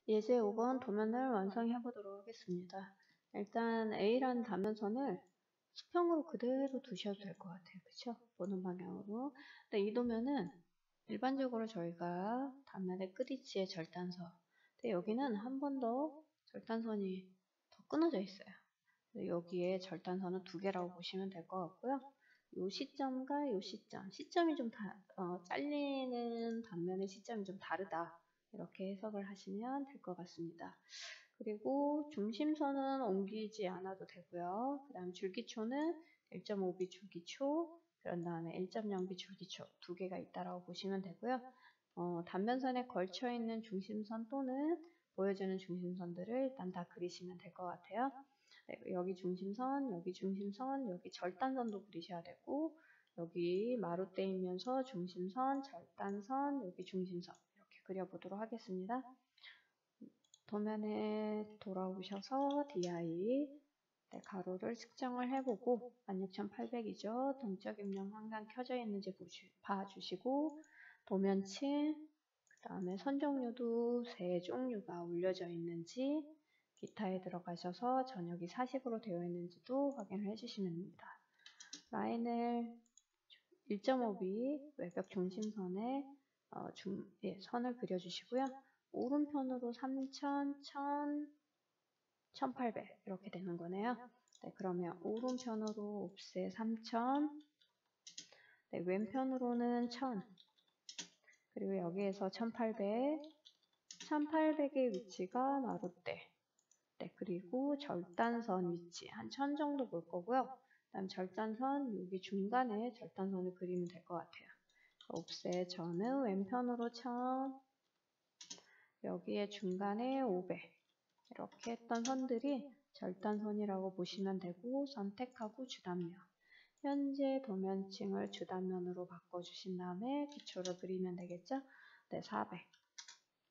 예제 5번 도면을 완성해 보도록 하겠습니다. 일단 A라는 단면선을 수평으로 그대로 두셔도 될 것 같아요. 그쵸? 보는 방향으로. 근데 이 도면은 일반적으로 저희가 단면의 끝위치에 절단선. 근데 여기는 한 번 더 절단선이 더 끊어져 있어요. 여기에 절단선은 두 개라고 보시면 될 것 같고요. 요 시점과 요 시점이 좀 잘리는 단면의 시점이 좀 다르다. 이렇게 해석을 하시면 될 것 같습니다. 그리고 중심선은 옮기지 않아도 되고요. 그 다음 줄기초는 1.5B 줄기초, 그런 다음에 1.0B 줄기초 두 개가 있다라고 보시면 되고요. 단면선에 걸쳐 있는 중심선 또는 보여주는 중심선들을 일단 다 그리시면 될 것 같아요. 네, 여기 중심선, 여기 중심선, 여기 절단선도 그리셔야 되고, 여기 마루대이면서 중심선, 절단선, 여기 중심선 이렇게 그려보도록 하겠습니다. 도면에 돌아오셔서 DI 가로를 측정을 해보고 16,800이죠. 동적 입력 항상 켜져 있는지 봐주시고 도면층, 그 다음에 선 종류도 세 종류가 올려져 있는지 기타에 들어가셔서 전역이 40으로 되어 있는지도 확인을 해주시면 됩니다. 라인을 1.5B 외벽 중심선에 선을 그려주시고요. 오른편으로 3,000, 1,000, 1,800 이렇게 되는 거네요. 네, 그러면 오른편으로 옵셋 3,000, 네, 왼편으로는 1,000, 그리고 여기에서 1,800, 1,800의 위치가 마루대. 네, 그리고 절단선 위치 한 1,000 정도 볼 거고요. 그다음 절단선 여기 중간에 절단선을 그리면 될 것 같아요. 옵셋 저는 왼편으로 1,000, 여기에 중간에 500 이렇게 했던 선들이 절단선이라고 보시면 되고 선택하고 주단면. 현재 도면층을 주단면으로 바꿔주신 다음에 기초를 그리면 되겠죠? 네, 400.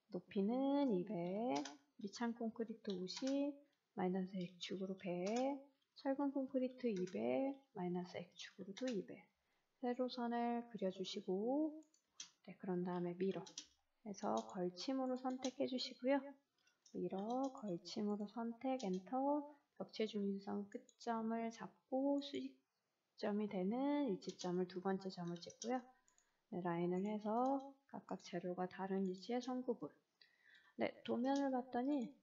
높이는 200. 미창 콘크리트 50. 마이너스 X축으로 100. 철근 콘크리트 200. 마이너스 X축으로도 200. 세로선을 그려주시고, 네, 그런 다음에 미러 해서 걸침으로 선택해 주시고요. 미러, 걸침으로 선택, 엔터, 벽체 중심선 끝점을 잡고 수직점이 되는 일치점을 두 번째 점을 찍고요. 네, 라인을 해서 각각 재료가 다른 위치의 선구분. 네, 도면을 봤더니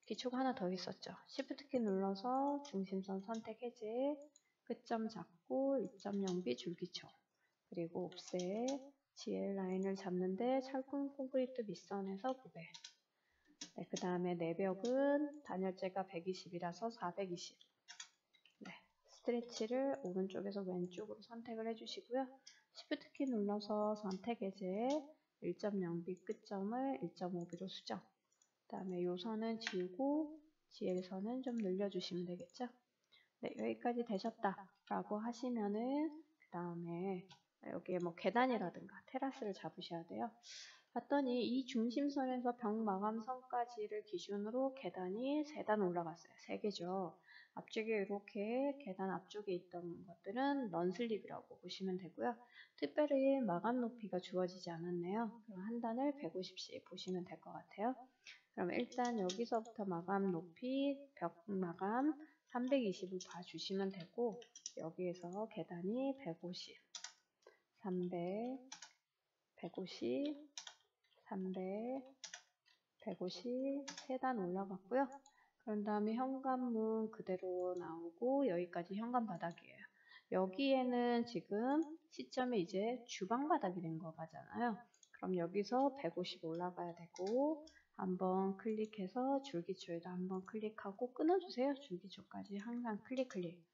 기초가 하나 더 있었죠. Shift키 눌러서 중심선 선택 해제, 끝점 잡고 1.0B 줄기초, 그리고 옵셋, GL 라인을 잡는데 철근 콘크리트 밑선에서 900. 네, 그 다음에 내벽은 단열재가 120이라서 420. 네, 스트레치를 오른쪽에서 왼쪽으로 선택을 해주시고요. Shift키 눌러서 선택 해제, 1.0B 끝점을 1.5B로 수정. 그 다음에 요 선은 지우고 GL선은 좀 늘려주시면 되겠죠. 네, 여기까지 되셨다라고 하시면은 그 다음에 여기에 뭐 계단이라든가 테라스를 잡으셔야 돼요. 봤더니 이 중심선에서 벽 마감선까지를 기준으로 계단이 3단 올라갔어요. 3개죠. 앞쪽에 이렇게 계단 앞쪽에 있던 것들은 넌슬립이라고 보시면 되고요. 특별히 마감 높이가 주어지지 않았네요. 그럼 한 단을 150씩 보시면 될 것 같아요. 그럼 일단 여기서부터 마감 높이, 벽 마감 320을 봐주시면 되고, 여기에서 계단이 150, 300, 150, 300, 150, 3단 올라갔고요. 그런 다음에 현관문 그대로 나오고 여기까지 현관 바닥이에요. 여기에는 지금 시점이 이제 주방 바닥이 된 거잖아요. 그럼 여기서 150 올라가야 되고 한번 클릭해서 줄기초에도 한번 클릭하고 끊어주세요. 줄기초까지 항상 클릭.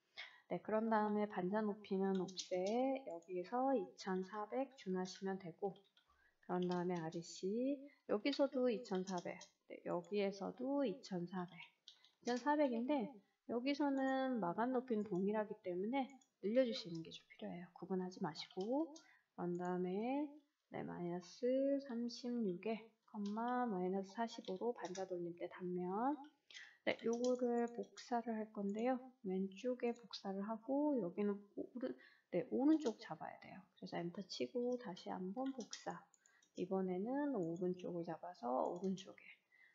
네, 그런 다음에 반자 높이는 옵셋 여기에서 2400 준하시면 되고, 그런 다음에 REC 여기서도 2400, 네, 여기에서도 2400. 2400인데 여기서는 마감 높이는 동일하기 때문에 늘려주시는 게 좀 필요해요. 구분하지 마시고. 그런 다음에 네, 마이너스 36에 마이너스 45로 반자 돌림 때 단면. 네, 요거를 복사를 할 건데요. 왼쪽에 복사를 하고 여기는 오른쪽 잡아야 돼요. 그래서 엔터 치고 다시 한번 복사. 이번에는 오른쪽을 잡아서 오른쪽에.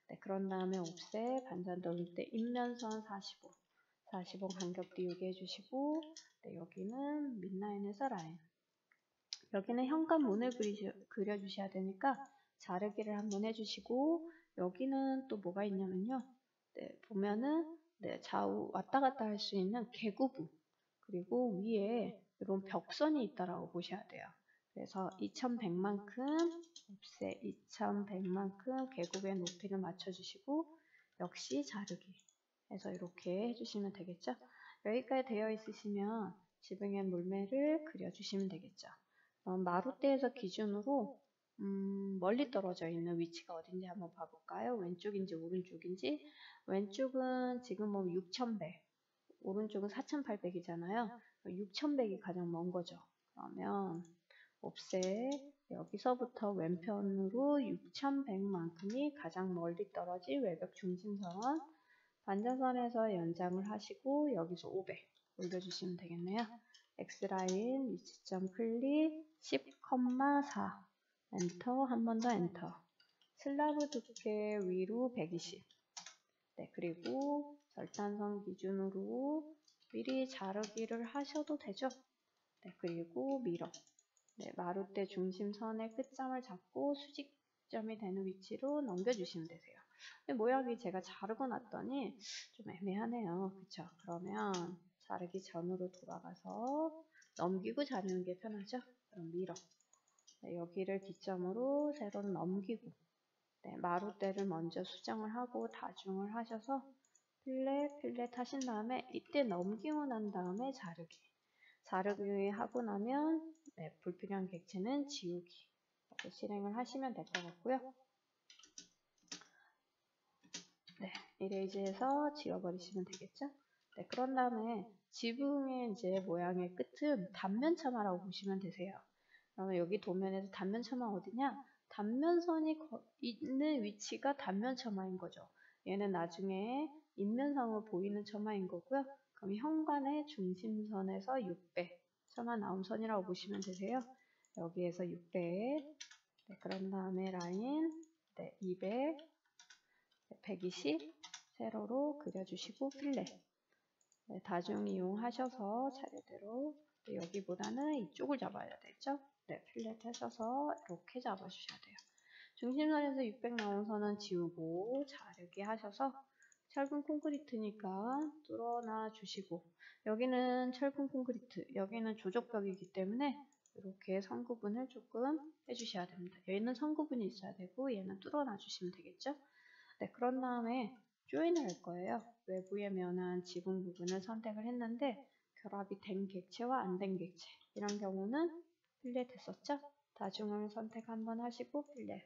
네, 그런 다음에 옵셋 반전 돌릴 때 인면선 45, 45 간격 띄우게 해주시고, 네, 여기는 밑라인에서 라인. 여기는 현관문을 그려주셔야 되니까 자르기를 한번 해주시고, 여기는 또 뭐가 있냐면요. 네, 보면은 네, 좌우 왔다 갔다 할 수 있는 개구부, 그리고 위에 이런 벽선이 있다라고 보셔야 돼요. 그래서 2100만큼 옵셋 2100만큼 계곡의 높이를 맞춰주시고, 역시 자르기 해서 이렇게 해주시면 되겠죠. 여기까지 되어 있으시면 지붕의 물매를 그려주시면 되겠죠. 그럼 마루대에서 기준으로 멀리 떨어져 있는 위치가 어딘지 한번 봐볼까요? 왼쪽인지 오른쪽인지. 왼쪽은 지금 뭐 6100, 오른쪽은 4800이잖아요. 6100이 가장 먼 거죠. 그러면 옵셋 여기서부터 왼편으로 6100만큼이 가장 멀리 떨어진 외벽 중심선, 반자선에서 연장을 하시고 여기서 500 올려주시면 되겠네요. X라인 위치점 클릭 10,4 엔터, 한 번 더 엔터. 슬라브 두께 위로 120. 네, 그리고 절단선 기준으로 미리 자르기를 하셔도 되죠. 네, 그리고 미러. 네, 마루대 중심선의 끝점을 잡고 수직점이 되는 위치로 넘겨주시면 되세요. 근데 모양이 제가 자르고 났더니 좀 애매하네요. 그쵸? 그러면 자르기 전으로 돌아가서 넘기고 자르는 게 편하죠? 그럼 미러. 네, 여기를 기점으로 세로로 넘기고, 네, 마루대를 먼저 수정을 하고 다중을 하셔서 필렛 하신 다음에 이때 넘기고 난 다음에 자르기 하고 나면 네, 불필요한 객체는 지우기 이렇게 실행을 하시면 될 것 같고요. 네, 이레이즈해서 지워버리시면 되겠죠. 네, 그런 다음에 지붕의 이제 모양의 끝은 단면차마라고 보시면 되세요. 그러면 여기 도면에서 단면차마 어디냐? 단면선이 있는 위치가 단면차마인 거죠. 얘는 나중에 인면상으로 보이는 처마인 거고요. 그럼 현관의 중심선에서 600 처마 나온 선이라고 보시면 되세요. 여기에서 600, 네, 그런 다음에 라인 네, 200, 120 세로로 그려주시고 필렛. 네, 다중 이용하셔서 차례대로 여기보다는 이쪽을 잡아야 되죠. 네, 필렛 하셔서 이렇게 잡아주셔야 돼요. 중심선에서 600 나온 선은 지우고 자르기 하셔서 철근 콘크리트니까 뚫어놔 주시고, 여기는 철근 콘크리트, 여기는 조적벽이기 때문에 이렇게 선 구분을 조금 해주셔야 됩니다. 얘는 선 구분이 있어야 되고 얘는 뚫어놔 주시면 되겠죠. 네, 그런 다음에 조인을 할 거예요. 외부의 면한 지붕 부분을 선택을 했는데 결합이 된 객체와 안 된 객체, 이런 경우는 필렛 했었죠. 다중을 선택 한번 하시고 필렛.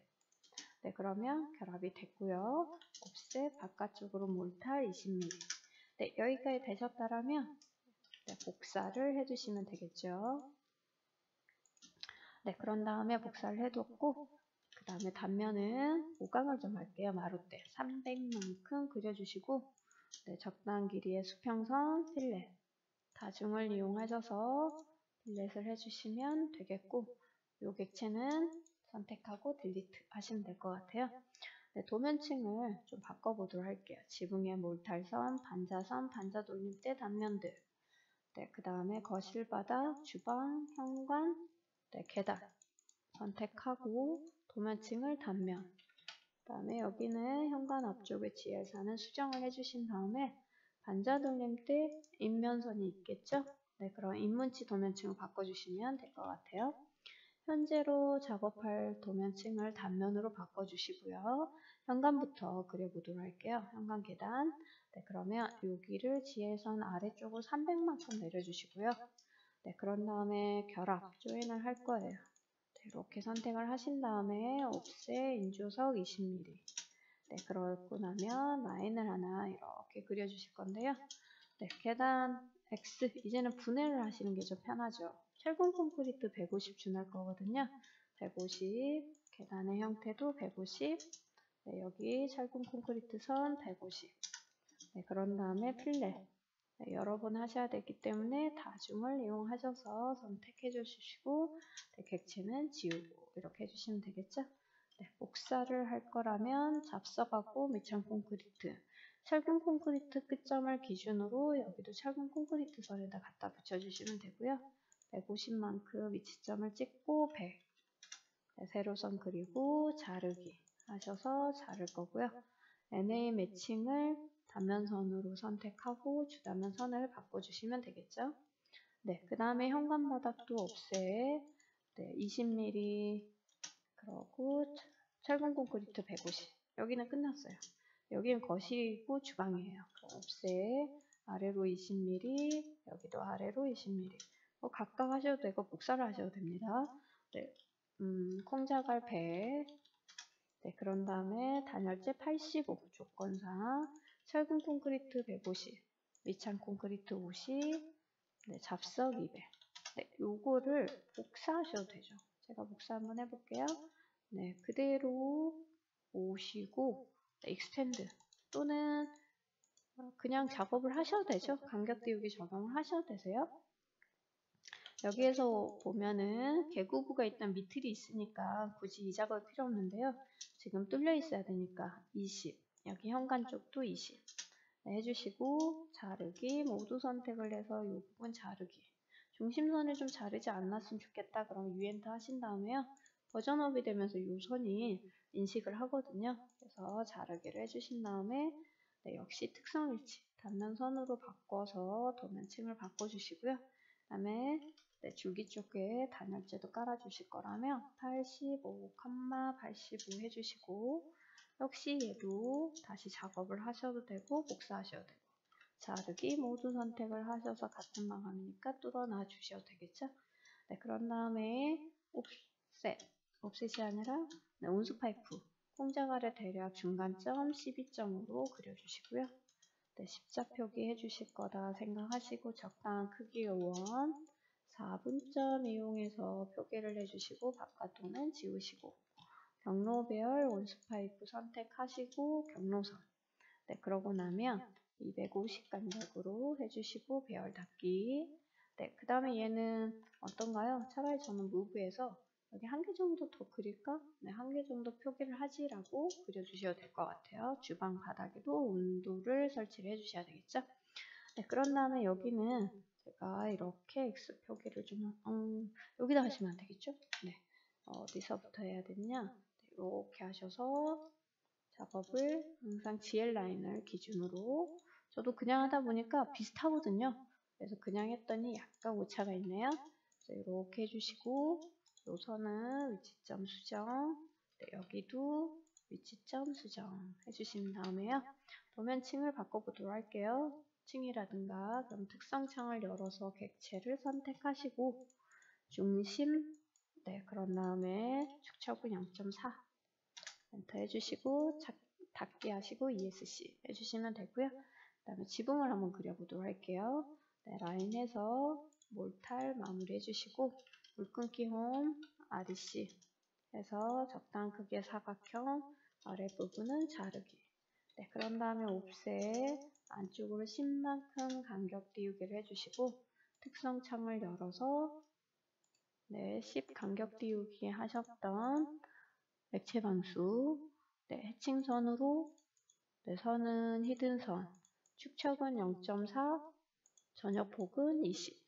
네, 그러면 결합이 됐고요. 옵셋 바깥쪽으로 몰탈 20mm. 네, 여기까지 되셨다라면 네, 복사를 해주시면 되겠죠. 네, 그런 다음에 복사를 해뒀고, 그 다음에 단면은 오강을 좀 할게요. 마루대 300만큼 그려주시고, 네, 적당한 길이의 수평선 필렛 다중을 이용하셔서 필렛을 해주시면 되겠고, 요 객체는 선택하고 딜리트 하시면 될 것 같아요. 네, 도면층을 좀 바꿔보도록 할게요. 지붕의 몰탈선, 반자선, 반자 돌림대 단면들. 네, 그 다음에 거실 바닥, 주방, 현관, 네, 계단 선택하고 도면층을 단면. 그 다음에 여기는 현관 앞쪽에 지혜사는 수정을 해주신 다음에 반자 돌림대 인면선이 있겠죠? 네, 그럼 인문치 도면층을 바꿔주시면 될 것 같아요. 현재로 작업할 도면층을 단면으로 바꿔주시고요. 현관부터 그려보도록 할게요. 현관 계단. 네, 그러면 여기를 지혜선 아래쪽으로 300만큼 내려주시고요. 네, 그런 다음에 결합, 조인을 할 거예요. 네, 이렇게 선택을 하신 다음에 옵셋 인조석 20mm. 네, 그러고 나면 라인을 하나 이렇게 그려주실 건데요. 네, 계단 X, 이제는 분해를 하시는 게 좀 편하죠. 철근 콘크리트 150 준할 거거든요. 150, 계단의 형태도 150, 네, 여기 철근 콘크리트 선 150. 네, 그런 다음에 필렛. 네, 여러 번 하셔야 되기 때문에 다중을 이용하셔서 선택해 주시고, 네, 객체는 지우고 이렇게 해주시면 되겠죠. 복사를 할 거라면 잡석하고 밑창 콘크리트, 철근 콘크리트 끝점을 기준으로 여기도 철근 콘크리트 선에다 갖다 붙여주시면 되고요. 150만큼 위치점을 찍고 100, 세로선 그리고 자르기 하셔서 자를 거고요. NA 매칭을 단면선으로 선택하고 주단면선을 바꿔주시면 되겠죠. 그 다음에 현관바닥도 옵셋 20mm 그러고 철근 콘크리트 150. 여기는 끝났어요. 여기는 거실이고 주방이에요. 옵셋 아래로 20mm, 여기도 아래로 20mm. 각각 하셔도 되고 복사를 하셔도 됩니다. 콩자갈 100. 그런 다음에 단열재 85 조건상 철근 콘크리트 150, 밑창 콘크리트 50, 잡석 200. 요거를 복사하셔도 되죠. 제가 복사 한번 해볼게요. 그대로 오시고 익스텐드 또는 그냥 작업을 하셔도 되죠. 간격 띄우기 적용을 하셔도 되세요. 여기에서 보면은 개구부가 일단 미틀이 있으니까 굳이 이 작업이 필요 없는데요. 지금 뚫려 있어야 되니까 20, 여기 현관 쪽도 20 해주시고 자르기 모두 선택을 해서 이 부분 자르기, 중심선을 좀 자르지 않았으면 좋겠다. 그럼 유엔터 하신 다음에요. 버전업이 되면서 이 선이 인식을 하거든요. 그래서 자르기를 해주신 다음에 역시 특성일치 단면선으로 바꿔서 도면층을 바꿔주시고요. 그 다음에 줄기 쪽에 단열재도 깔아주실 거라면 85, 85 해주시고 역시 얘도 다시 작업을 하셔도 되고 복사하셔도 되고 자르기 모두 선택을 하셔서 같은 마감이니까 뚫어놔 주셔도 되겠죠. 그런 다음에 옵셋이 아니라 온수 파이프 콩자갈의 대략 중간점 12점으로 그려주시고요. 십자 표기 해주실 거다 생각하시고 적당한 크기의 원 4분점 이용해서 표기를 해주시고 바깥쪽은 지우시고 경로배열 온수 파이프 선택하시고 경로선 그러고 나면 250 간격으로 해주시고 배열 닫기. 그 다음에 얘는 어떤가요? 차라리 저는 무브에서 여기 한 개 정도 더 그릴까? 한 개 정도 표기를 하지라고 그려주셔도 될 것 같아요. 주방 바닥에도 온도를 설치를 해주셔야 되겠죠? 그런 다음에 여기는 제가 이렇게 X 표기를 좀 여기다 하시면 되겠죠? 어디서부터 해야 되냐? 이렇게 하셔서 작업을 항상 GL 라인을 기준으로 저도 그냥 하다 보니까 비슷하거든요. 그래서 그냥 했더니 약간 오차가 있네요. 이렇게 해주시고 요 선은 위치점 수정 여기도 위치점 수정 해주신 다음에요. 도면층을 바꿔보도록 할게요. 층이라든가 그럼 특성창을 열어서 객체를 선택하시고 중심 그런 다음에 축척은 0.4 엔터 해주시고 닫기 하시고 ESC 해주시면 되고요. 그 다음에 지붕을 한번 그려보도록 할게요. 라인에서 몰탈 마무리 해주시고 물끊기 홈 REC 해서 적당한 크기의 사각형 아랫부분은 자르기. 그런 다음에 옵셋 안쪽으로 10만큼 간격 띄우기를 해주시고 특성창을 열어서 10 간격 띄우기 하셨던 액체 방수 해칭선으로 선은 히든선 축척은 0.4 전역폭은 20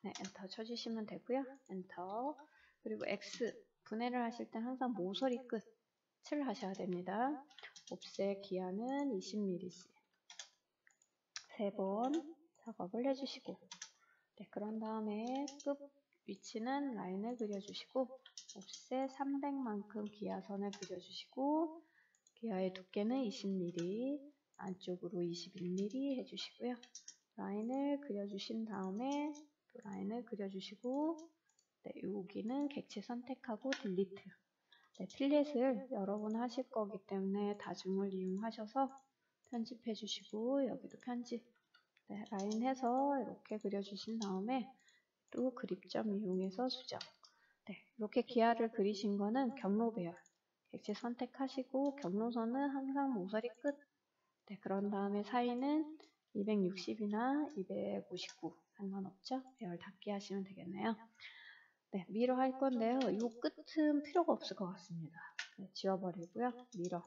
엔터 쳐주시면 되고요. 엔터 그리고 X 분해를 하실 때 항상 모서리 끝을 하셔야 됩니다. 옵셋 기한은 20mm 3번 작업을 해주시고 그런 다음에 끝 위치는 라인을 그려주시고 옵셋 300만큼 기하선을 그려주시고 기하의 두께는 20mm 안쪽으로 21mm 해주시고요. 라인을 그려주신 다음에 또 라인을 그려주시고 여기는 객체 선택하고 딜리트 필렛을 여러 번 하실 거기 때문에 다중을 이용하셔서 편집해 주시고 여기도 편집 라인 해서 이렇게 그려주신 다음에 또 그립점 이용해서 수정 이렇게 기하를 그리신 거는 경로 배열 객체 선택하시고 경로선은 항상 모서리 끝 그런 다음에 사이는 260이나 259 상관없죠? 배열 닫기 하시면 되겠네요. 네, 미러 할 건데요. 이 끝은 필요가 없을 것 같습니다. 네, 지워버리고요. 미러.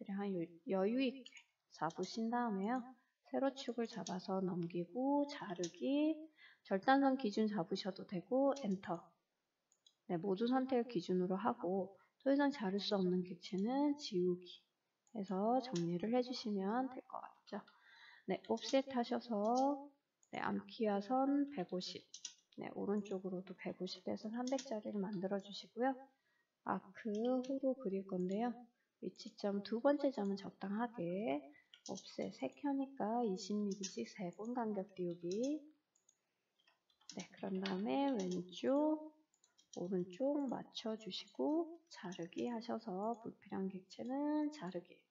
한 여유 있게 잡으신 다음에요. 세로축을 잡아서 넘기고 자르기. 절단선 기준 잡으셔도 되고 엔터. 네, 모두 선택을 기준으로 하고 더 이상 자를 수 없는 객체는 지우기 해서 정리를 해주시면 될 것 같죠. 네, 옵셋 하셔서 네, 암키와 선 150. 네, 오른쪽으로도 150에서 300짜리를 만들어 주시고요. 아크 호로 그릴 건데요. 위치점 두 번째 점은 적당하게 옵셋 3켜니까 20mm씩 3번 간격 띄우기. 네, 그런 다음에 왼쪽 오른쪽 맞춰주시고 자르기 하셔서 불필요한 객체는 자르기.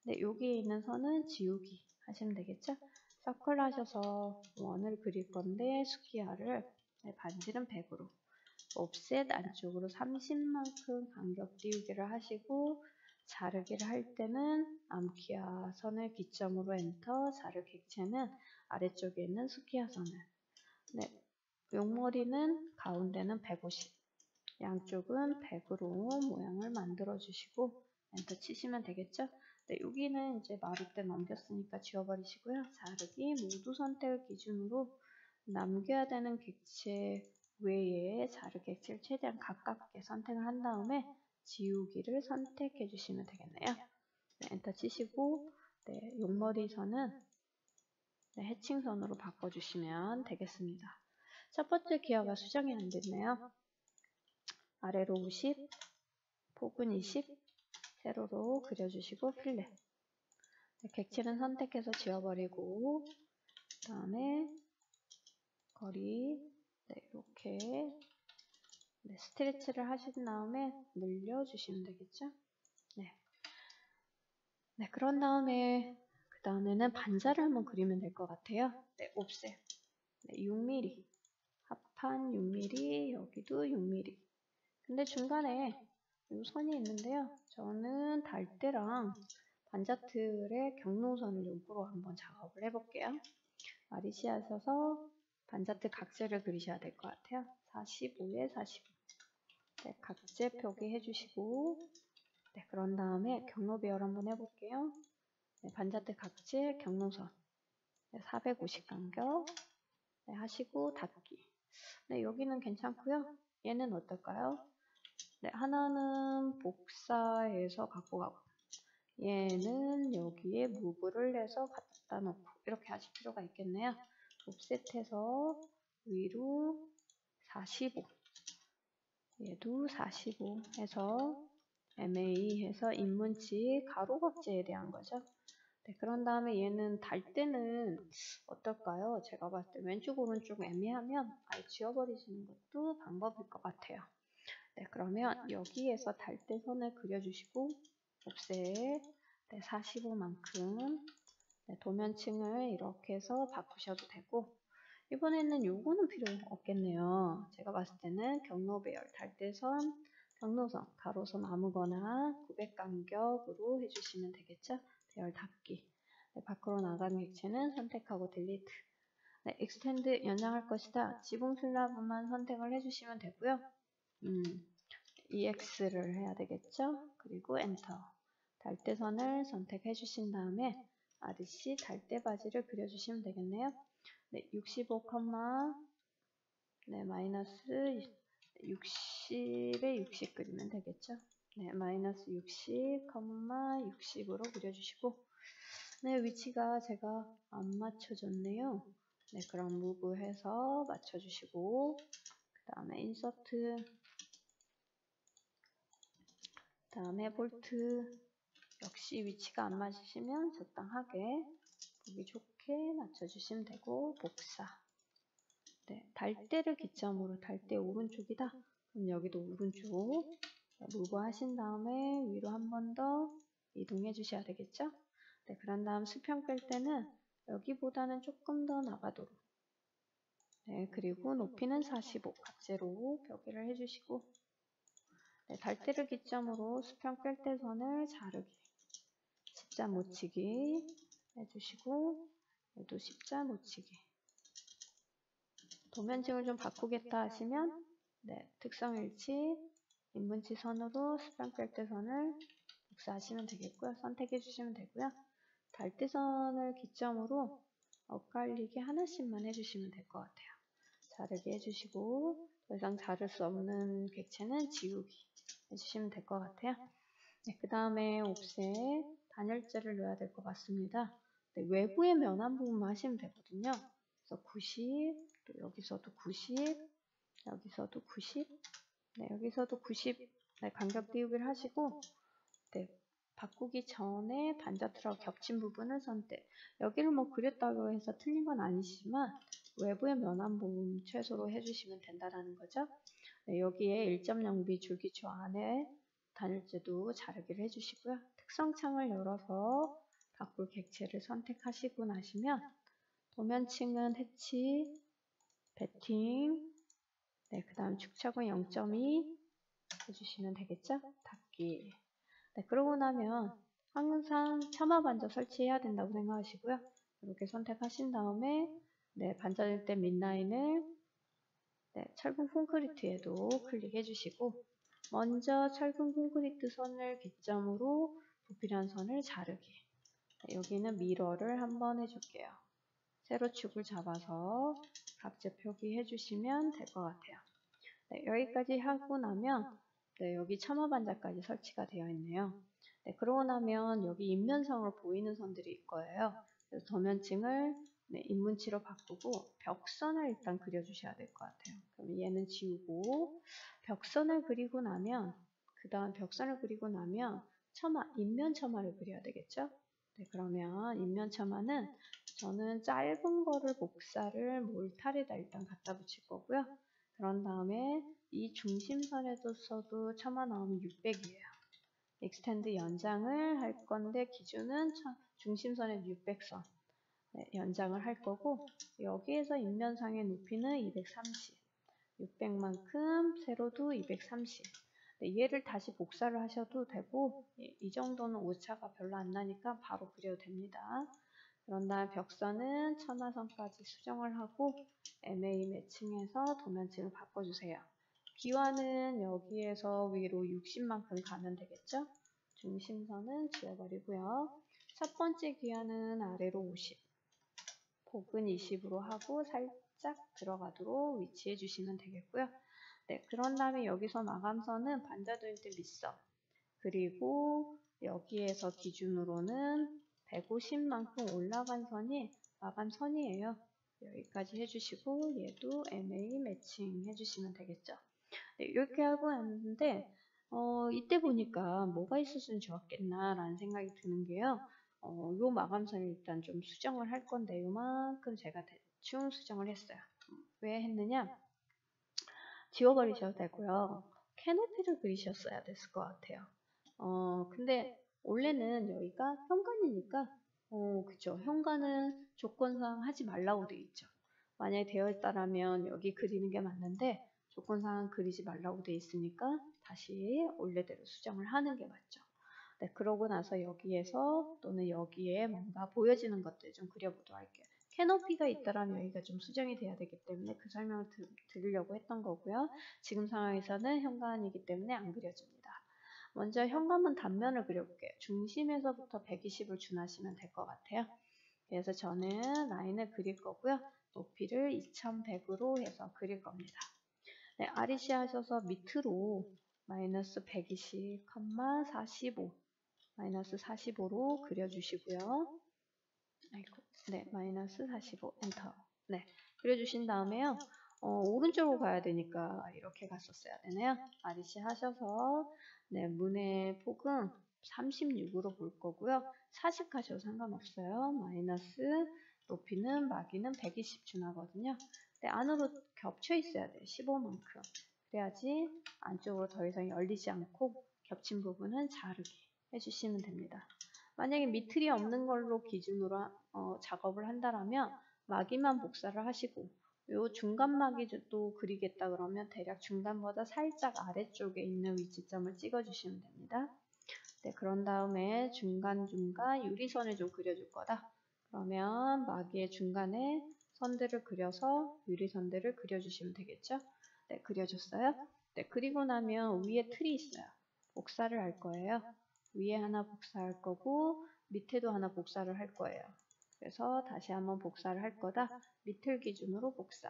네, 여기에 있는 선은 지우기 하시면 되겠죠? 서클 하셔서 원을 그릴 건데 스키아를 네, 반지름 100으로 옵셋 안쪽으로 30만큼 간격 띄우기를 하시고 자르기를 할 때는 암키아 선을 기점으로 엔터, 자를 객체는 아래쪽에 있는 스키아 선을 네, 용머리는 가운데는 150 양쪽은 100으로 모양을 만들어 주시고 엔터 치시면 되겠죠? 네, 여기는 이제 마루때 넘겼으니까 지워버리시고요. 자르기 모두 선택을 기준으로 남겨야 되는 객체 외에 자르 객체를 최대한 가깝게 선택을 한 다음에 지우기를 선택해 주시면 되겠네요. 네, 엔터 치시고 네, 용머리선은 네, 해칭선으로 바꿔주시면 되겠습니다. 첫 번째 기어가 수정이 안 됐네요. 아래로 50, 폭은 20, 세로로 그려주시고 필렛. 네, 객체는 선택해서 지워버리고 그 다음에 거리 네, 이렇게 네, 스트레치를 하신 다음에 늘려주시면 되겠죠? 네. 네, 그런 다음에 그 다음에는 반자를 한번 그리면 될 것 같아요. 네, 옵셋. 네, 6mm. 합판 6mm, 여기도 6mm. 근데 중간에 이 선이 있는데요. 저는 달대랑 반자틀의 경로선을 요구로 한번 작업을 해볼게요. 마리시 하셔서 반자틀 각재를 그리셔야 될 것 같아요. 45에 45. 네, 각재 표기 해주시고 네, 그런 다음에 경로 배열 한번 해볼게요. 네, 반자틀 각재 경로선 네, 450 간격 네, 하시고 닫기. 네, 여기는 괜찮고요. 얘는 어떨까요? 네, 하나는 복사해서 갖고 가고 얘는 여기에 무브를 내서 갖다 놓고 이렇게 하실 필요가 있겠네요. 옵셋해서 위로 45 얘도 45 해서 MA 해서 인문치 가로각제에 대한 거죠. 네, 그런 다음에 얘는 달 때는 어떨까요? 제가 봤을 때 왼쪽 오른쪽 애매하면 아예 지워버리시는 것도 방법일 것 같아요. 네, 그러면 여기에서 달대선을 그려주시고 옵셋 네, 45만큼 네, 도면층을 이렇게 해서 바꾸셔도 되고 이번에는 요거는 필요 없겠네요. 제가 봤을 때는 경로 배열 달대선, 경로선, 가로선 아무거나 900 간격으로 해주시면 되겠죠. 배열 닫기. 네, 밖으로 나간 객체는 선택하고 딜리트. 네, 익스텐드 연장할 것이다. 지붕 슬라브만 선택을 해주시면 되고요. EX를 해야 되겠죠? 그리고 엔터. 달대선을 선택해 주신 다음에 RC 달대 바지를 그려주시면 되겠네요. 네, 65, 네, 마이너스 60에 60 그리면 되겠죠? 네, 마이너스 60, 60으로 그려주시고 네, 위치가 제가 안 맞춰졌네요. 네, 그럼 무브해서 맞춰주시고 그 다음에 인서트 다음에 볼트 역시 위치가 안 맞으시면 적당하게 보기 좋게 맞춰주시면 되고 복사 네, 달대를 기점으로 달대 오른쪽이다. 그럼 여기도 오른쪽 무브 하신 다음에 위로 한 번 더 이동해 주셔야 되겠죠? 네, 그런 다음 수평 뺄 때는 여기보다는 조금 더 나가도록 네, 그리고 높이는 45 각재로 표기를 해주시고 네, 달대를 기점으로 수평 뺄대선을 자르기 십자 못치기 해주시고 얘도 십자 못치기 도면층을 좀 바꾸겠다 하시면 네, 특성일치, 인문치 선으로 수평별대선을 복사하시면 되겠고요. 선택해 주시면 되고요. 달대선을 기점으로 엇갈리게 하나씩만 해주시면 될 것 같아요. 자르기 해주시고 더 이상 자를 수 없는 객체는 지우기 해주시면 될 것 같아요. 네, 그 다음에 옵셋 단열재를 넣어야 될 것 같습니다. 네, 외부의 면한 부분만 하시면 되거든요. 그래서 90, 또 여기서도 90, 여기서도 90, 네, 여기서도 90, 네, 간격 띄우기를 하시고, 네, 바꾸기 전에 반자트랑 겹친 부분을 선택. 여기를 뭐 그렸다고 해서 틀린 건 아니지만 외부의 면한 부분 최소로 해주시면 된다라는 거죠. 네, 여기에 1.0b 줄기초 안에 단열재도 자르기를 해주시고요. 특성창을 열어서 바꿀 객체를 선택하시고 나시면 도면층은 해치, 배팅, 네, 그 다음 축척은 0.2 해주시면 되겠죠? 닫기. 네, 그러고 나면 항상 처마 반자 설치해야 된다고 생각하시고요. 이렇게 선택하신 다음에 네, 반자될 때 밑라인을 네, 철근 콘크리트에도 클릭해 주시고 먼저 철근 콘크리트 선을 기점으로 부필한 선을 자르기. 네, 여기는 미러를 한번 해줄게요. 세로축을 잡아서 각재 표기해 주시면 될 것 같아요. 네, 여기까지 하고 나면 네, 여기 처마반자까지 설치가 되어 있네요. 네, 그러고 나면 여기 인면상으로 보이는 선들이 있을 거예요. 그래서 도면층을 네, 인문치로 바꾸고 벽선을 일단 그려주셔야 될 것 같아요. 그럼 얘는 지우고 벽선을 그리고 나면 그 다음 벽선을 그리고 나면 인면 처마를 그려야 되겠죠? 네, 그러면 인면 처마는 저는 짧은 거를 복사를 몰탈에다 일단 갖다 붙일 거고요. 그런 다음에 이 중심선에도 써도 처마 나오면 600이에요. 익스텐드 연장을 할 건데 기준은 중심선에 600선 네, 연장을 할 거고 여기에서 인면상의 높이는 230 600만큼 세로도 230 네, 얘를 다시 복사를 하셔도 되고 이 정도는 오차가 별로 안 나니까 바로 그려도 됩니다. 그런 다음 벽선은 처마선까지 수정을 하고 MA 매칭해서 도면층을 바꿔주세요. 기와는 여기에서 위로 60만큼 가면 되겠죠? 중심선은 지워버리고요. 첫 번째 기와는 아래로 50, 폭은 20으로 하고 살짝 들어가도록 위치해 주시면 되겠고요. 네, 그런 다음에 여기서 마감선은 반자도인대 밑선 그리고 여기에서 기준으로는 150만큼 올라간 선이 마감선이에요. 여기까지 해주시고 얘도 MA 매칭 해주시면 되겠죠. 네, 이렇게 하고 왔는데 이때 보니까 뭐가 있었으면 좋았겠나 라는 생각이 드는 게요. 요 마감선을 일단 좀 수정을 할 건데 요만큼 제가 대충 수정을 했어요. 왜 했느냐? 지워버리셔도 되고요. 캐노피를 그리셨어야 됐을 것 같아요. 근데 원래는 여기가 현관이니까 그쵸. 현관은 조건상 하지 말라고 되어 있죠. 만약에 되어 있다라면 여기 그리는 게 맞는데 조건상 그리지 말라고 되어 있으니까 다시 원래대로 수정을 하는 게 맞죠. 네, 그러고 나서 여기에서 또는 여기에 뭔가 보여지는 것들 좀 그려보도록 할게요. 캐노피가 있다라면 여기가 좀 수정이 돼야 되기 때문에 그 설명을 드리려고 했던 거고요. 지금 상황에서는 현관이기 때문에 안 그려집니다. 먼저 현관문 단면을 그려볼게요. 중심에서부터 120을 준하시면 될 것 같아요. 그래서 저는 라인을 그릴 거고요. 높이를 2100으로 해서 그릴 겁니다. 네, REC 하셔서 밑으로 마이너스 120, 45 마이너스 45로 그려주시고요. 아이고, 네, 마이너스 45 엔터. 네, 그려주신 다음에요. 오른쪽으로 가야 되니까 이렇게 갔었어야 되네요. REC 하셔서 네, 문의 폭은 36으로 볼 거고요. 40 가셔도 상관없어요. 마이너스 높이는 마기는 120 준하거든요. 네, 안으로 겹쳐 있어야 돼요. 15만큼. 그래야지 안쪽으로 더 이상 열리지 않고 겹친 부분은 자르기 해주시면 됩니다. 만약에 미틀이 없는 걸로 기준으로 작업을 한다면 마기만 복사를 하시고 요 중간 마기도 그리겠다 그러면 대략 중간보다 살짝 아래쪽에 있는 위치점을 찍어주시면 됩니다. 네, 그런 다음에 중간중간 유리선을 좀 그려줄 거다. 그러면 마기의 중간에 선들을 그려서 유리선들을 그려주시면 되겠죠. 네, 그려줬어요. 네, 그리고 나면 위에 틀이 있어요. 복사를 할 거예요. 위에 하나 복사할 거고 밑에도 하나 복사를 할 거예요. 그래서 다시 한번 복사를 할 거다. 밑을 기준으로 복사.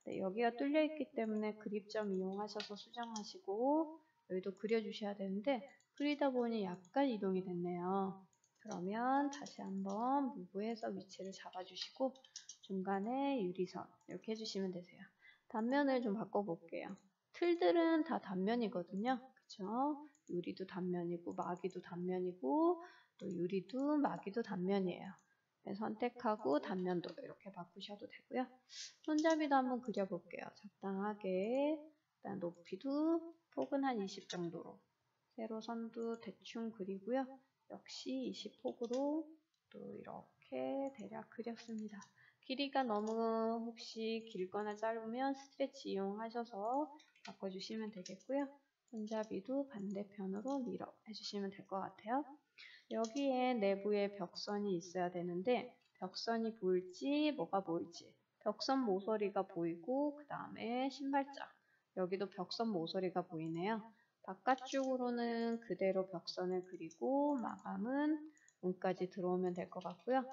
네, 여기가 뚫려 있기 때문에 그립점 이용하셔서 수정하시고 여기도 그려주셔야 되는데 그리다 보니 약간 이동이 됐네요. 그러면 다시 한번 무브해서 위치를 잡아주시고 중간에 유리선 이렇게 해주시면 되세요. 단면을 좀 바꿔볼게요. 틀들은 다 단면이거든요. 그쵸? 유리도 단면이고 마기도 단면이고 또 유리도 마기도 단면이에요. 네, 선택하고 단면도 이렇게 바꾸셔도 되고요. 손잡이도 한번 그려볼게요. 적당하게. 일단 높이도 폭은 한 20 정도로. 세로선도 대충 그리고요. 역시 20폭으로 또 이렇게 대략 그렸습니다. 길이가 너무 혹시 길거나 짧으면 스트레치 이용하셔서 바꿔주시면 되겠고요. 손잡이도 반대편으로 밀어 해주시면 될 것 같아요. 여기에 내부에 벽선이 있어야 되는데 벽선이 보일지 뭐가 보일지 벽선 모서리가 보이고 그 다음에 신발장 여기도 벽선 모서리가 보이네요. 바깥쪽으로는 그대로 벽선을 그리고 마감은 문까지 들어오면 될 것 같고요.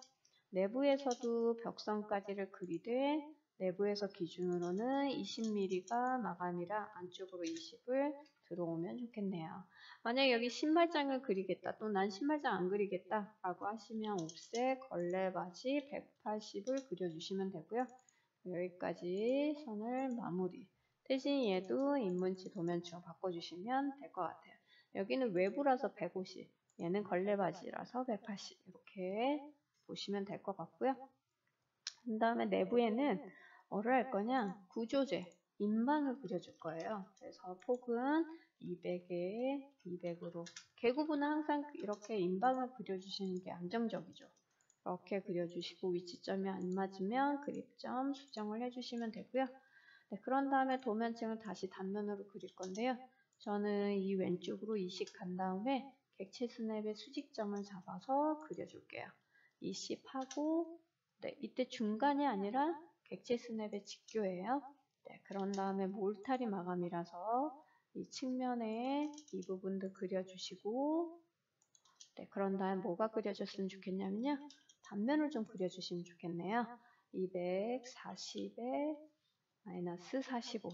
내부에서도 벽선까지를 그리되 내부에서 기준으로는 20mm가 마감이라 안쪽으로 20을 들어오면 좋겠네요. 만약 여기 신발장을 그리겠다 또 난 신발장 안 그리겠다 라고 하시면 옵셋 걸레바지 180을 그려주시면 되고요. 여기까지 선을 마무리. 대신 얘도 인문치 도면치로 바꿔주시면 될 것 같아요. 여기는 외부라서 150, 얘는 걸레바지라서 180 이렇게 보시면 될 것 같고요. 그 다음에 내부에는 뭐를 할 거냐? 구조재, 인방을 그려줄 거예요. 그래서 폭은 200에 200으로. 개구부는 항상 이렇게 인방을 그려주시는 게 안정적이죠. 이렇게 그려주시고 위치점이 안 맞으면 그립점 수정을 해주시면 되고요. 네, 그런 다음에 도면층을 다시 단면으로 그릴 건데요. 저는 이 왼쪽으로 이식한 다음에 객체 스냅의 수직점을 잡아서 그려줄게요. 이식하고 네, 이때 중간이 아니라 객체 스냅의 직교예요. 네, 그런 다음에 몰타리 마감이라서 이 측면에 이 부분도 그려주시고 네, 그런 다음에 뭐가 그려졌으면 좋겠냐면요. 단면을 좀 그려주시면 좋겠네요. 240에 마이너스 45.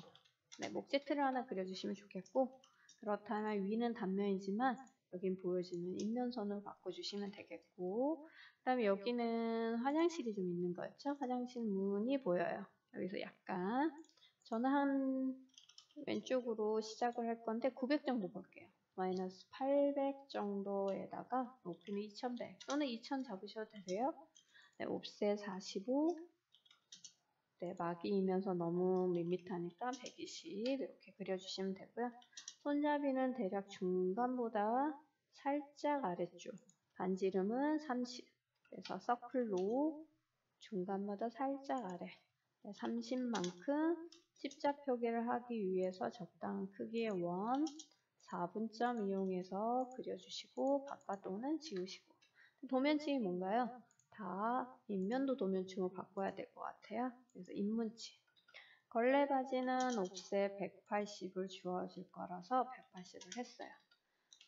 네, 목재틀을 하나 그려주시면 좋겠고 그렇다면 위는 단면이지만 여긴 보여지는 인면선으로 바꿔주시면 되겠고 그 다음에 여기는 화장실이 좀 있는 거였죠. 화장실 문이 보여요. 여기서 약간 저는 한 왼쪽으로 시작을 할 건데 900 정도 볼게요. 마이너스 800 정도에다가 높이는 2100 또는 2000 잡으셔도 되세요. 네, 옵셋 45 네, 막이면서 너무 밋밋하니까 120 이렇게 그려주시면 되고요. 손잡이는 대략 중간보다 살짝 아래쪽 반지름은 30 그래서 서클로 중간보다 살짝 아래 30만큼 십자 표기를 하기 위해서 적당한 크기의 원 4분점 이용해서 그려주시고 바깥도는 지우시고 도면층이 뭔가요? 다 인면도 도면층으로 바꿔야 될 것 같아요. 그래서 인문치 걸레바지는 옵셋 180을 주어질 거라서 180을 했어요.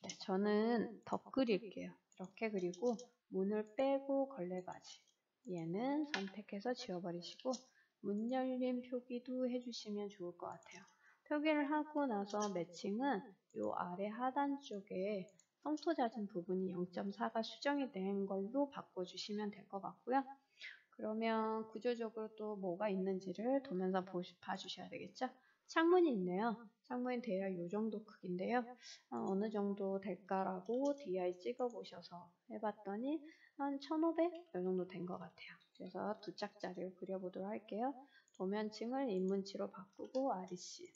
네, 저는 덧 그릴게요. 이렇게 그리고 문을 빼고 걸레바지 얘는 선택해서 지워버리시고 문 열린 표기도 해주시면 좋을 것 같아요. 표기를 하고 나서 매칭은 요 아래 하단 쪽에 성토 잦은 부분이 0.4가 수정이 된 걸로 바꿔주시면 될 것 같고요. 그러면 구조적으로 또 뭐가 있는지를 도면서 봐주셔야 되겠죠? 창문이 있네요. 창문이 대략 이 정도 크기인데요. 어느 정도 될까라고 DI 찍어보셔서 해봤더니 한 1500? 이 정도 된 것 같아요. 그래서 두 짝짜리를 그려보도록 할게요. 도면층을 인문치로 바꾸고 REC.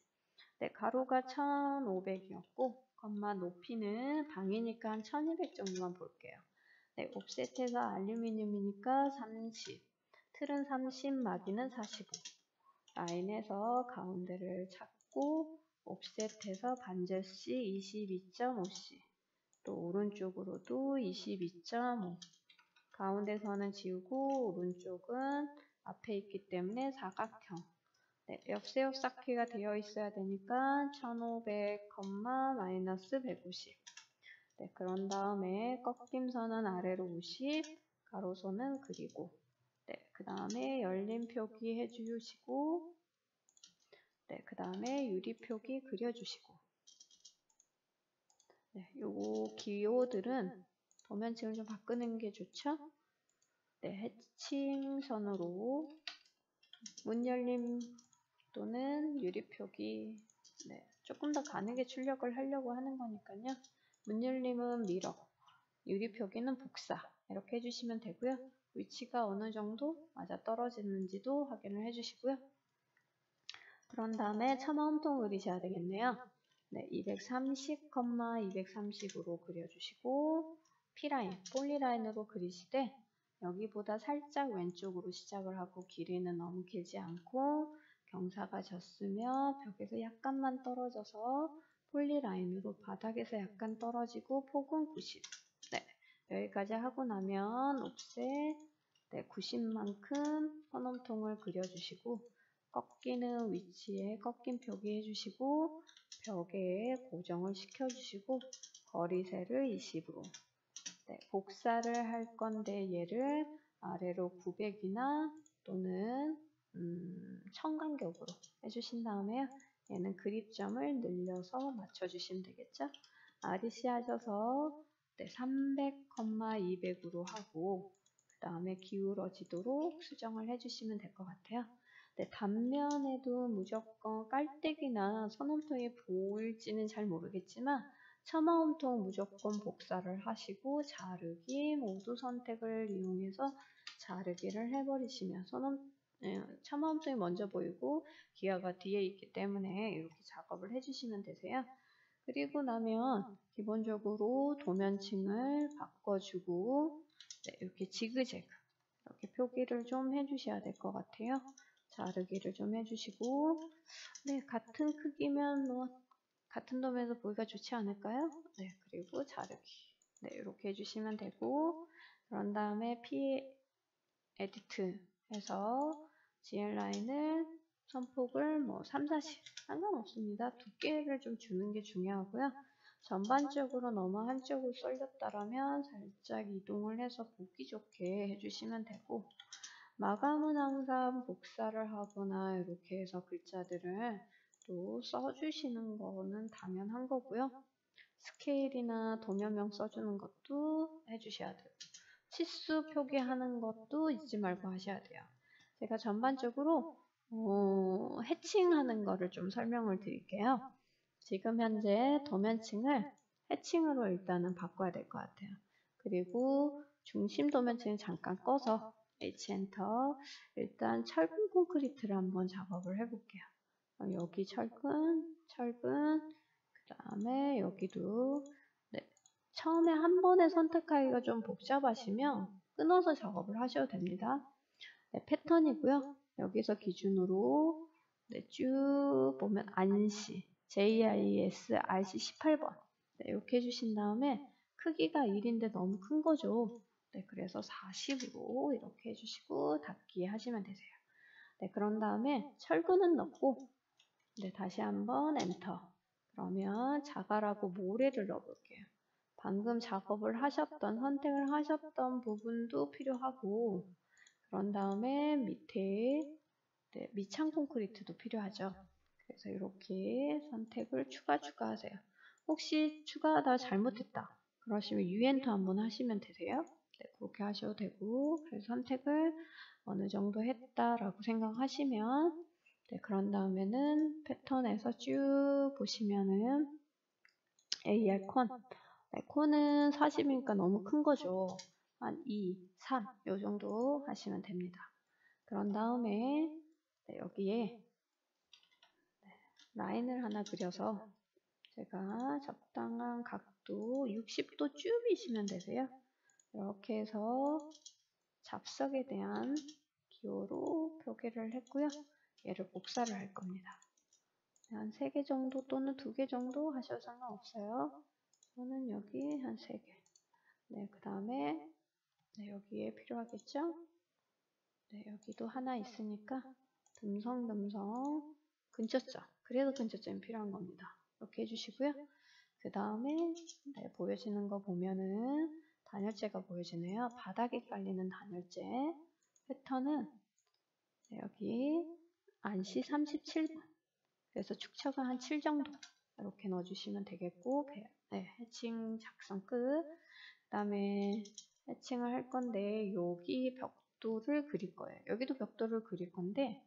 네, 가로가 1500이었고 컴마 높이는 방이니까 한 1200 정도만 볼게요. 네, 옵셋해서 알루미늄이니까 30, 틀은 30, 마기는 45. 라인에서 가운데를 찾고 옵셋해서 반절씩 22.5c. 또 오른쪽으로도 22.5. 가운데선은 지우고 오른쪽은 앞에 있기 때문에 사각형. 네, 역세역 쌓기가 되어 있어야 되니까 1500, 마이너스 150. 네, 그런 다음에 꺾임선은 아래로 50, 가로선은 그리고 네, 그 다음에 열린 표기 해주시고 네, 그 다음에 유리 표기 그려주시고 네, 요 기호들은 도면층을 좀 바꾸는 게 좋죠? 네, 해칭선으로 문 열림 또는 유리 표기 네, 조금 더 가늘게 출력을 하려고 하는 거니까요. 문 열림은 미러, 유리 표기는 복사 이렇게 해주시면 되고요. 위치가 어느 정도 맞아 떨어지는지도 확인을 해주시고요. 그런 다음에 처마음통 그리셔야 되겠네요. 네, 230, 230으로 그려주시고 P라인, 폴리라인으로 그리시되 여기보다 살짝 왼쪽으로 시작을 하고 길이는 너무 길지 않고 경사가 졌으며 벽에서 약간만 떨어져서 폴리라인으로 바닥에서 약간 떨어지고 폭은 90. 네, 여기까지 하고 나면 옵셋 네, 90만큼 선홈통을 그려주시고 꺾이는 위치에 꺾인 표기 해주시고 벽에 고정을 시켜주시고 거리세를 20으로 네, 복사를 할 건데 얘를 아래로 900이나 또는 청간격으로 해주신 다음에 얘는 그립점을 늘려서 맞춰주시면 되겠죠. REC 하셔서 네, 300, 200으로 하고 그 다음에 기울어지도록 수정을 해주시면 될 것 같아요. 네, 단면에도 무조건 깔때기나 선홈통이 보일지는 잘 모르겠지만 처마홈통 무조건 복사를 하시고 자르기 모두 선택을 이용해서 자르기를 해버리시면 처마홈통이 먼저 보이고 기아가 뒤에 있기 때문에 이렇게 작업을 해주시면 되세요. 그리고 나면 기본적으로 도면층을 바꿔주고 네, 이렇게 지그재그 이렇게 표기를 좀 해주셔야 될 것 같아요. 자르기를 좀 해주시고 네, 같은 크기면 같은 도면에서 보기가 좋지 않을까요? 네, 그리고 자르기 네, 이렇게 해주시면 되고 그런 다음에 P 에디트 해서 GL 라인을 선폭을 3, 40 상관없습니다. 두께를 좀 주는 게 중요하고요. 전반적으로 너무 한쪽으로 쏠렸다라면 살짝 이동을 해서 보기 좋게 해주시면 되고 마감은 항상 복사를 하거나 이렇게 해서 글자들을 또 써주시는 거는 당연한 거고요. 스케일이나 도면명 써주는 것도 해주셔야 돼요. 치수 표기하는 것도 잊지 말고 하셔야 돼요. 제가 전반적으로 해칭하는 거를 좀 설명을 드릴게요. 지금 현재 도면층을 해칭으로 일단은 바꿔야 될 것 같아요. 그리고 중심 도면층을 잠깐 꺼서 H 엔터 일단 철근 콘크리트를 한번 작업을 해볼게요. 여기 철근 그 다음에 여기도 네, 처음에 한 번에 선택하기가 좀 복잡하시면 끊어서 작업을 하셔도 됩니다. 네, 패턴이고요. 여기서 기준으로 네, 쭉 보면 안시 JIS RC 18번 네, 이렇게 해주신 다음에 크기가 1인데 너무 큰 거죠. 네, 그래서 40으로 이렇게 해주시고 닫기 하시면 되세요. 네, 그런 다음에 철근은 넣고 네, 다시 한번 엔터. 그러면 자갈하고 모래를 넣어볼게요. 방금 작업을 하셨던, 선택을 하셨던 부분도 필요하고 그런 다음에 밑에 네, 밑창 콘크리트도 필요하죠. 그래서 이렇게 선택을 추가하세요. 혹시 추가하다 잘못했다. 그러시면 유엔터 한번 하시면 되세요. 네, 그렇게 하셔도 되고 그래서 선택을 어느 정도 했다라고 생각하시면 네, 그런 다음에는 패턴에서 쭉 보시면은 AR 콘 네, 콘은 40이니까 너무 큰 거죠. 한 2, 3 요 정도 하시면 됩니다. 그런 다음에 네, 여기에 라인을 하나 그려서 제가 적당한 각도 60도 쭈이시면 되세요. 이렇게 해서 잡석에 대한 기호로 표기를 했고요. 얘를 복사를 할 겁니다. 한 3개 정도 또는 2개 정도 하셔도 상관없어요. 저는 여기 한 3개. 네, 그 다음에 네, 여기에 필요하겠죠? 네, 여기도 하나 있으니까 듬성듬성 근처점. 그래서 근처점이 필요한 겁니다. 이렇게 해주시고요. 그 다음에 네, 보여지는 거 보면은 단열재가 보여지네요. 바닥에 깔리는 단열재 패턴은 여기 안시 37번. 그래서 축처가 한 7 정도 이렇게 넣어주시면 되겠고, 네, 해칭 작성 끝. 그 다음에 해칭을 할 건데 여기 벽돌을 그릴 거예요. 여기도 벽돌을 그릴 건데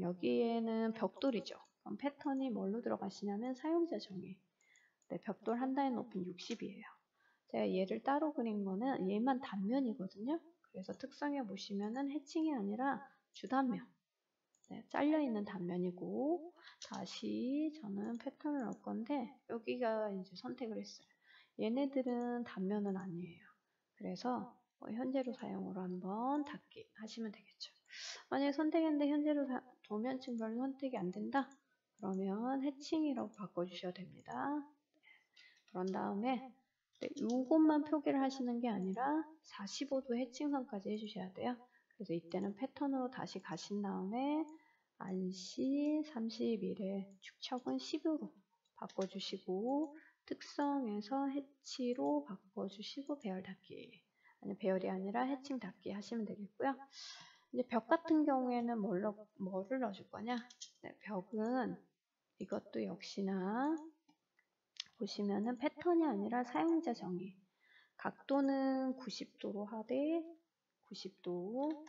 여기에는 벽돌이죠. 그럼 패턴이 뭘로 들어가시냐면 사용자 정의. 네, 벽돌 한 단의 높이는 60이에요. 제가 얘를 따로 그린 거는 얘만 단면이거든요. 그래서 특성에 보시면은 해칭이 아니라 주단면. 네, 잘려있는 단면이고, 다시 저는 패턴을 넣을 건데, 여기가 이제 선택을 했어요. 얘네들은 단면은 아니에요. 그래서 현재로 사용으로 한번 닫기 하시면 되겠죠. 만약에 선택했는데 현재로 도면층 별로 선택이 안 된다? 그러면 해칭이라고 바꿔주셔야 됩니다. 그런 다음에 네, 이것만 표기를 하시는 게 아니라 45도 해칭선까지 해주셔야 돼요. 그래서 이때는 패턴으로 다시 가신 다음에 안시 31에 축척은 10으로 바꿔주시고 특성에서 해치로 바꿔주시고 배열 닫기. 아니 배열이 아니라 해칭 닫기 하시면 되겠고요. 이제 벽 같은 경우에는 뭐를 넣어줄 거냐? 네, 벽은 이것도 역시나 보시면은 패턴이 아니라 사용자 정의. 각도는 90도로 하되 90도.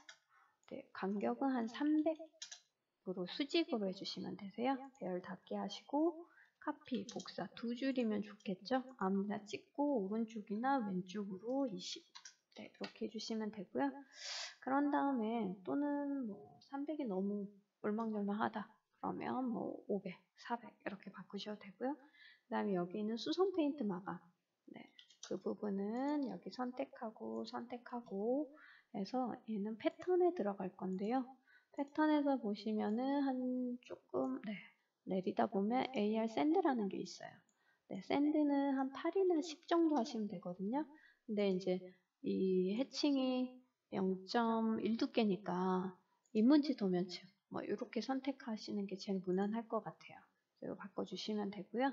네, 간격은 한 300으로 수직으로 해주시면 되세요. 배열 닫게 하시고 카피, 복사 두 줄이면 좋겠죠. 아무나 찍고 오른쪽이나 왼쪽으로 20. 네, 이렇게 해주시면 되고요. 그런 다음에 또는 뭐 300이 너무 울망졸망하다. 그러면 뭐 500, 400 이렇게 바꾸셔도 되고요. 그 다음에 여기 있는 수성 페인트 마감. 네, 그 부분은 여기 선택하고 해서 얘는 패턴에 들어갈 건데요. 패턴에서 보시면은 한 조금 내리다 보면 AR 샌드라는 게 있어요. 네, 샌드는 한 8이나 10 정도 하시면 되거든요. 근데 이제 이 해칭이 0.1 두께니까 인문지 도면층 뭐 이렇게 선택하시는 게 제일 무난할 것 같아요. 이거 바꿔주시면 되고요.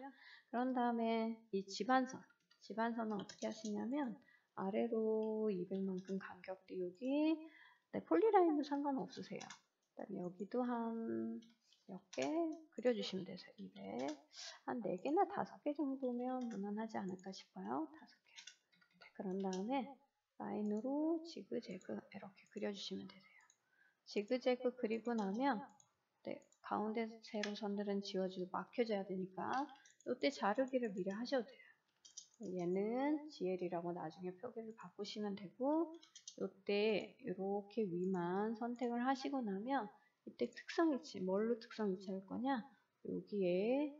그런 다음에 이 집안선은 어떻게 하시냐면 아래로 200만큼 간격 띄우기. 네, 폴리라인은 상관없으세요. 그다음에 여기도 한 몇 개 그려주시면 되세요. 200. 한 4개나 5개 정도면 무난하지 않을까 싶어요. 5개. 네, 그런 다음에 라인으로 지그재그 이렇게 그려주시면 되세요. 지그재그 그리고 나면 네, 가운데 세로선들은 지워지고 막혀져야 되니까 이때 자르기를 미리 하셔도 돼요. 얘는 GL이라고 나중에 표기를 바꾸시면 되고 이때 이렇게 위만 선택을 하시고 나면 이때 특성일치 뭘로 특성일치 할 거냐 여기에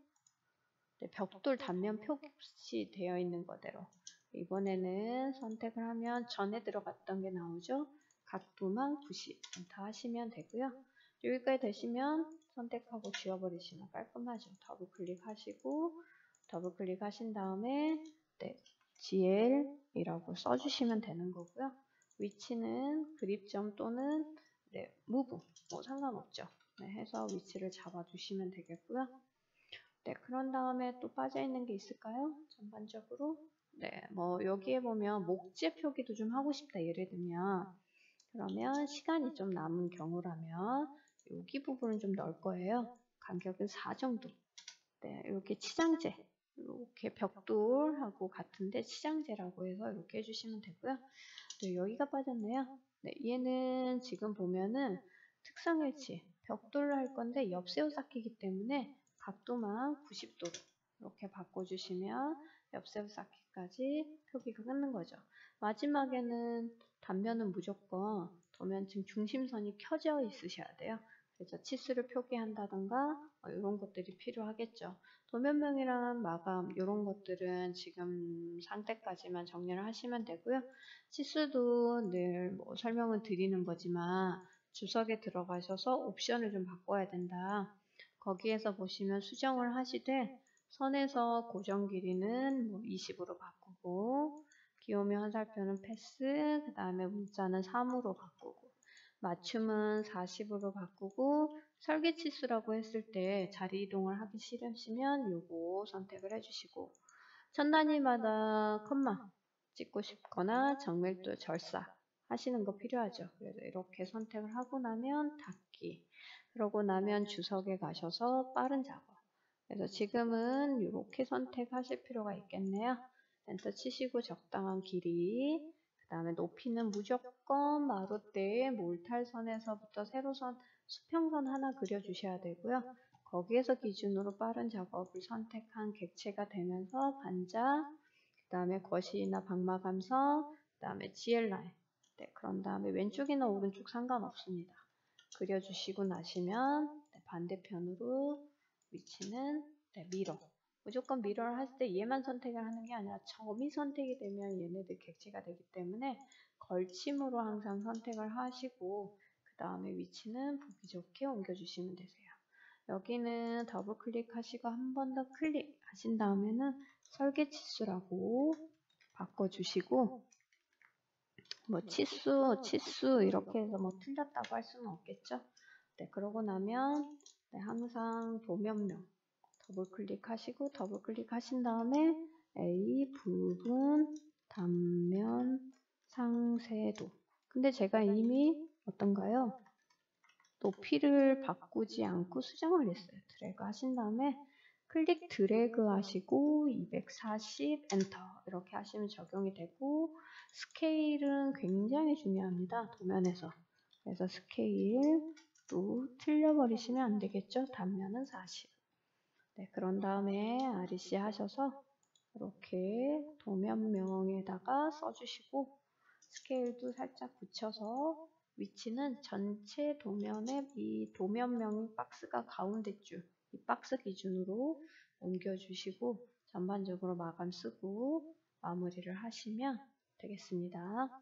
벽돌 단면 표시 되어 있는 거대로 이번에는 선택을 하면 전에 들어갔던 게 나오죠. 각도만 90 다 하시면 되고요. 여기까지 되시면 선택하고 지워버리시면 깔끔하죠. 더블 클릭하시고 더블 클릭하신 다음에 네, GL이라고 써주시면 되는 거고요. 위치는 그립점 또는 네, 무브 뭐 상관없죠. 네, 해서 위치를 잡아주시면 되겠고요. 네, 그런 다음에 또 빠져있는 게 있을까요? 전반적으로 네, 뭐 여기에 보면 목재 표기도 좀 하고 싶다 예를 들면 그러면 시간이 좀 남은 경우라면 여기 부분을 좀 넣을 거예요. 간격은 4 정도. 네, 이렇게 치장재 이렇게 벽돌하고 같은데 치장재라고 해서 이렇게 해주시면 되고요. 네, 여기가 빠졌네요. 네, 얘는 지금 보면은 특성일치 벽돌로 할 건데 옆세워 쌓기이기 때문에 각도만 90도로 이렇게 바꿔주시면 옆세워 쌓기까지 표기가 끝난 거죠. 마지막에는 단면은 무조건 도면층 중심선이 켜져 있으셔야 돼요. 그래서 치수를 표기한다던가 이런 것들이 필요하겠죠. 도면명이랑 마감 이런 것들은 지금 상태까지만 정리를 하시면 되고요. 치수도 늘 뭐 설명을 드리는 거지만 주석에 들어가셔서 옵션을 좀 바꿔야 된다. 거기에서 보시면 수정을 하시되 선에서 고정 길이는 뭐 20으로 바꾸고 기호명 화살표는 패스, 그 다음에 문자는 3으로 바꾸고 맞춤은 40으로 바꾸고 설계 치수라고 했을 때 자리 이동을 하기 싫으시면 요거 선택을 해주시고 천 단위마다 컴마 찍고 싶거나 정밀도 절사 하시는 거 필요하죠. 그래서 이렇게 선택을 하고 나면 닫기. 그러고 나면 주석에 가셔서 빠른 작업. 그래서 지금은 이렇게 선택하실 필요가 있겠네요. 엔터 치시고 적당한 길이. 그 다음에 높이는 무조건 마루대의 몰탈선에서부터 세로선, 수평선 하나 그려주셔야 되고요. 거기에서 기준으로 빠른 작업을 선택한 객체가 되면서 반자, 그 다음에 거실이나 방마 감성, 그 다음에 GL 라인. 네, 그런 다음에 왼쪽이나 오른쪽 상관없습니다. 그려주시고 나시면 네, 반대편으로 위치는 네, 미러. 무조건 미러를 했을 때 얘만 선택을 하는 게 아니라 점이 선택이 되면 얘네들 객체가 되기 때문에 걸침으로 항상 선택을 하시고 그 다음에 위치는 보기 좋게 옮겨주시면 되세요. 여기는 더블 클릭하시고 한 번 더 클릭하신 다음에는 설계 치수라고 바꿔주시고 뭐 치수 이렇게 해서 뭐 틀렸다고 할 수는 없겠죠. 네, 그러고 나면 네, 항상 도면명 더블 클릭하시고 더블 클릭하신 다음에 A 부분 단면 상세도. 근데 제가 이미 어떤가요? 높이를 바꾸지 않고 수정을 했어요. 드래그 하신 다음에 클릭 드래그 하시고 240 엔터 이렇게 하시면 적용이 되고 스케일은 굉장히 중요합니다. 도면에서. 그래서 스케일도 틀려버리시면 안 되겠죠. 단면은 40. 네, 그런 다음에 REC 하셔서 이렇게 도면명에다가 써주시고 스케일도 살짝 붙여서 위치는 전체 도면의 이 도면명 박스가 가운데 줄, 이 박스 기준으로 옮겨주시고 전반적으로 마감 쓰고 마무리를 하시면 되겠습니다.